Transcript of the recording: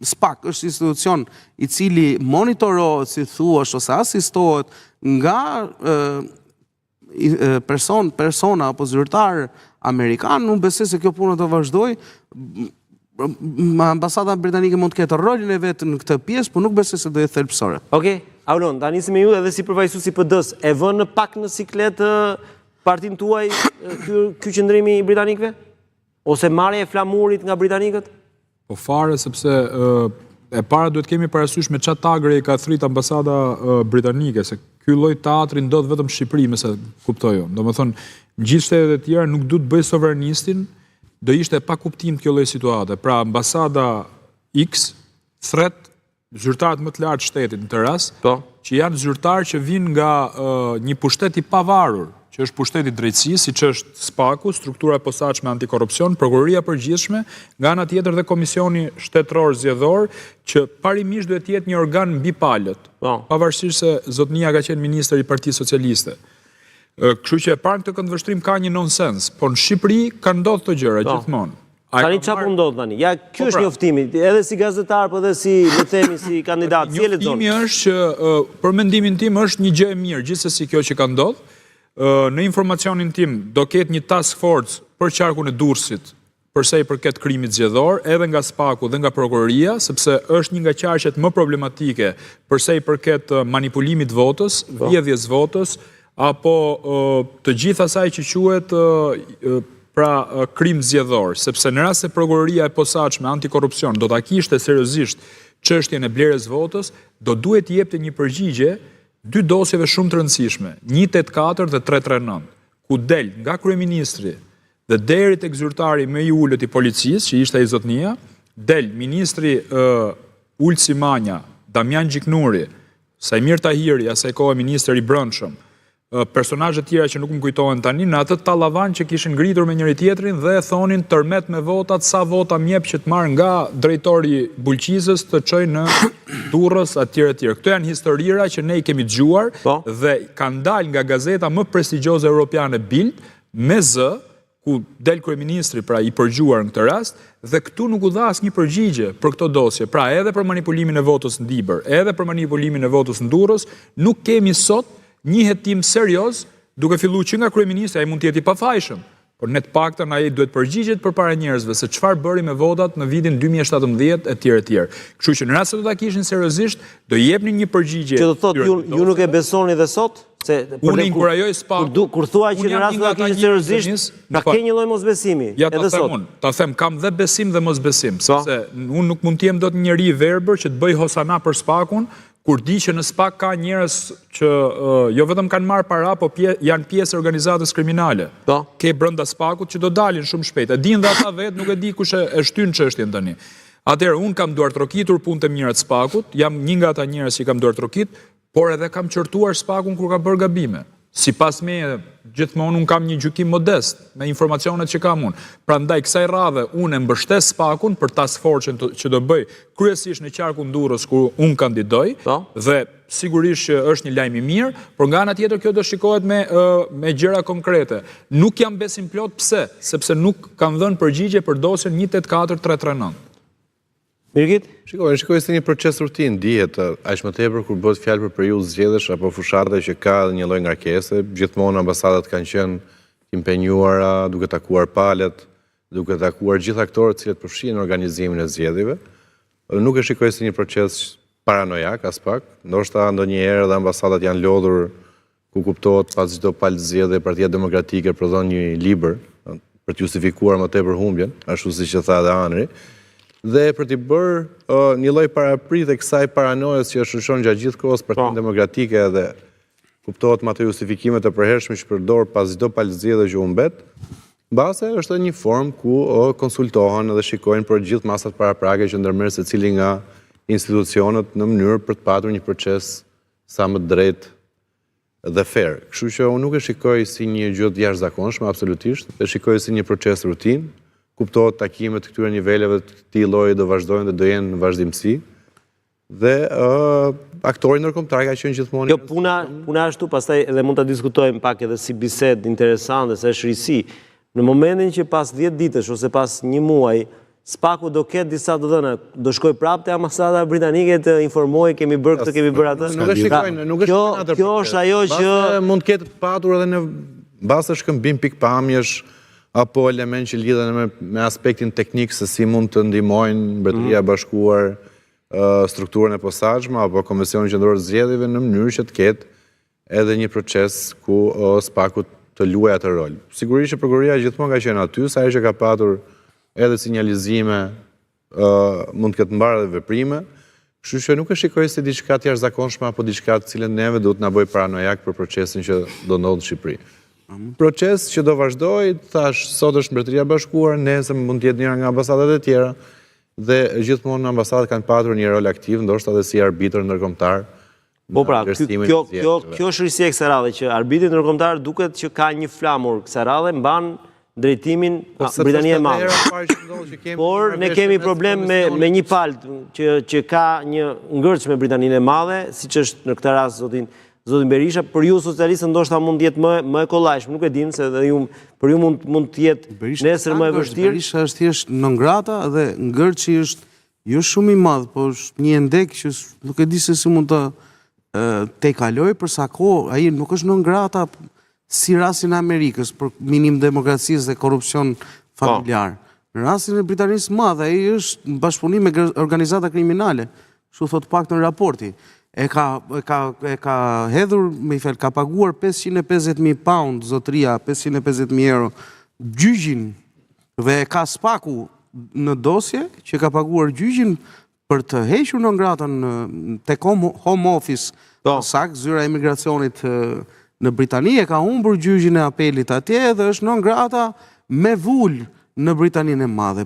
SPAK është institucion i cili monitorohet, si thuash, ose asistohet nga persona apo zyrtar amerikan. Unë besoj se kjo punë të vazhdoj. Ambasada britanike mund të ketë rolin e vetë në këtë pjesë, por nuk besoj se do jetë thelbësore. Okej, Aulon, ta nisim me ju edhe si përfaqësues i PD-s, e vën në pak në siklet partinë tuaj ky qëndrimi i britanikëve? Ose marrja e flamurit nga britanikët? Po fare, sepse e para duhet kemi parasysh me çfarë tagre i ka thrit ambasada britanike, se ky lloj teatri ndodh vetëm në Shqipëri, mëse kuptoj unë. Domethënë, në gjithë shtetet e tjera nuk duhet bëj sovranistin, do ishte pa kuptim kjo lloj situate. Pra ambasada X thret zyrtarët më të lartë shtetit në të rast, që janë zyrtarë që vinë nga një pushtet i pavarur, që është pushteti i drejtësisë, siç është SPAK-u, struktura e posaçme antikorrupsion, prokuroria e përgjithshme, nga ana tjetër dhe komisioni shtetëror zgjedhor, që parimisht duhet të jetë një organ mbi palët, pavarësisht se zotnia ka qenë ministër i Partisë Socialiste. Kështu që e para këtë këndvështrim ka një nonsens, por në Shqipëri ka ndodhur këto gjëra gjithmonë. Tani çfarë po ndodh tani? Ja, ky është njoftimi, edhe si gazetar, po edhe si, le të themi, si kandidat, si e lexon. Njoftimi është që për mendimin tim është një gjë e mirë, gjithsesi kjo që ka ndodhur. Në informacionin tim do ketë një task force për qarkun e Durrësit, përsa i përket krimit zgjedhor, edhe nga SPAK-u dhe nga prokuroria, sepse është një nga qarqet më problematike përsa i përket manipulimit votës, vjedhjes votës, apo të gjithë asaj që quhet pra krim zgjedhor, sepse në rast se prokuroria e posaçme antikorrupsion do ta kishte seriozisht çështjen e blerjes votës, do duhet të jepte një përgjigje dy dosjeve shumë të rëndësishme, 184 dhe 339, ku del nga kryeministri dhe deri tek zyrtari më i ulët i policisë, që ishte ai zotnia, del ministri Ulsi Manja, Damian Gjiknuri, Sajmir Tahiri, asaj kohe ministri i brendshëm, personazhe tjera që nuk më kujtohen tani, në atë tallavan që kishin ngritur me njëri tjetrin dhe thonin tërmet me votat, sa vota mjep që të marrë nga drejtori Bulqizës të çojë në Durrës etj. Këto janë historira që ne i kemi dëgjuar dhe kanë dalë nga gazeta më prestigjioze europiane Bild me Z, ku del kryeministri pra i përgjuar në këtë rast, dhe këtu nuk u dha asnjë përgjigje për këto dosje. Pra edhe për manipulimin e votës në Dibër, edhe për manipulimin e votës në Durrës, nuk kemi sot një hetim serioz, duke filluar që nga kryeministri, ai mund të jetë i pafajshëm, por në të paktën ai duhet përgjigjet përpara njerëzve se çfarë bëri me votat në vitin 2017 etj. Kështu që në rast se do ta kishin seriozisht, do i jepnin një përgjigje. Që do thotë ju nuk e besoni dhe sot? Se unë inkurajoj SPAK. Kur thua që në rast se do ta kishin seriozisht, ka ke një lloj mosbesimi. Ja, ta them unë, ta them kam dhe besim dhe mosbesim, sepse unë nuk mund të jem dot një njeri i verbër që të bëj hosana për SPAK-un, kur di që në SPAK ka njerëz që jo vetëm kanë marrë para, po janë pjesë e organizatës kriminale. Ke brenda SPAK-ut që do dalin shumë shpejt. E din dhe ata vetë, nuk e di kush e shtyn çështjen tani. Atëherë unë kam duartrokitur punët e mira të SPAK-ut, jam një nga ata njerëz që kam duartrokit, por edhe kam qortuar SPAK-un kur ka bërë gabime. Sipas me, gjithmonë unë kam një gjykim modest me informacionet që kam unë. Prandaj kësaj radhe unë e mbështes SPAK-un për task force që do bëj kryesisht në qarkun Durrës ku unë kandidoj, dhe sigurisht që është një lajm i mirë, por nga ana tjetër kjo do shikohet me gjëra konkrete. Nuk jam besim plot pse, sepse nuk kam dhënë përgjigje për dosjen 184-339. Birgit? Shikoj se një proces rutin dihet aq më tepër kur bëhet fjalë për periudhë zgjedhësh apo fushate që ka një lloj ngarkese. Gjithmonë ambasadat kanë qenë të impenjuara, duke takuar palët, duke takuar gjithë aktorët që përfshihen në organizimin e zgjedhjeve. Nuk e shikoj si një proces paranojak as pak. Ndoshta ndonjëherë edhe ambasadat janë lodhur ku kuptohet pas çdo palë zgjedhje Partia Demokratike prodhon një libër për të justifikuar më tepër humbjen, ashtu siç e tha edhe Anri. Dhe për t'i bërë një lloj paraprit e kësaj paranojës që e shoqëron gjatë gjithë kohës Partinë Demokratike dhe kuptohet me ato justifikime të përhershme që përdor pas çdo palëzgjedhje që humbet, mbase është një formë ku konsultohen dhe shikojnë për gjithë masat paraprake që ndërmerr secili nga institucionet në mënyrë për të patur një proces sa më drejtë dhe fair. Kështu që unë nuk e shikoj si një gjë të jashtëzakonshme absolutisht, e shikoj si një proces rutin. Kuptohet takimet të këtyre niveleve të këtij lloji do vazhdojnë dhe do jenë në vazhdimsi. Dhe aktori ndërkombëtar ka qenë gjithmonë. Kjo puna ashtu, pastaj edhe mund ta diskutojmë pak edhe si bisedë interesante, se është risi. Në momentin që pas 10 ditësh ose pas një muaji Spaku do ketë disa të dhëna, do shkoj prapë te ambasada britanike të informoj kemi bërë këtë, kemi bërë atë. Nuk e shikojnë, nuk e shikojnë atë. Kjo është ajo që mund të ketë patur edhe në bazë shkëmbim pikpamjesh apo element që lidhen me aspektin teknik se si mund të ndihmojnë Mbretëria e Bashkuar strukturën e posaçme apo Komisionin Qendror të Zgjedhjeve në mënyrë që të ketë edhe një proces ku Spaku të luajë atë rol. Sigurisht që prokuroria gjithmonë ka qenë aty, sa herë që ka patur edhe sinjalizime mund të ketë mbarë edhe veprime, kështu që nuk e shikoj si diçka të jashtëzakonshme apo diçka të cilën neve duhet na bëj paranojak për procesin që do ndodhë në Shqipëri. Proces që do vazhdoj, thash, sot është Mbretëria e Bashkuar, nesër mund të jetë njëra nga ambasadat e tjera dhe gjithmonë ambasadat kanë patur një rol aktiv, ndoshta edhe si arbitër ndërkombëtar. Po pra, kjo është risi e kësaj radhe që arbitri ndërkombëtar duket që ka një flamur kësaj radhe, mban drejtimin Britania e Madhe. Por ne kemi problem me një palë që ka një ngërç me Britaninë e Madhe, siç është në këtë rast Zotin Berisha, për ju socialistë ndoshta mund të jetë më e kollajshme, nuk e dim se për ju mund të jetë nesër më e vështirë. Berisha është thjesht non grata dhe ngërçi është jo shumë i madh, po është një endek që nuk e di se si mund të kaloj për sa kohë, ai nuk është non grata si rastin e Amerikës për minim demokracisë dhe korrupsion familjar. Në rastin e Britanisë së Madhe, ai është në bashkëpunim me organizata kriminale, kështu thot paktën raporti. E ka hedhur, me i fel, ka paguar 550.000 pound, zotëria, 550.000 euro, gjyqin dhe ka Spaku në dosje që ka paguar gjyqin për të hequr non gratën tek Home Office, sakt, zyra e emigracionit në Britani, e ka humbur gjyqin e apelit atje dhe është non grata me vull në Britaninë e Madhe.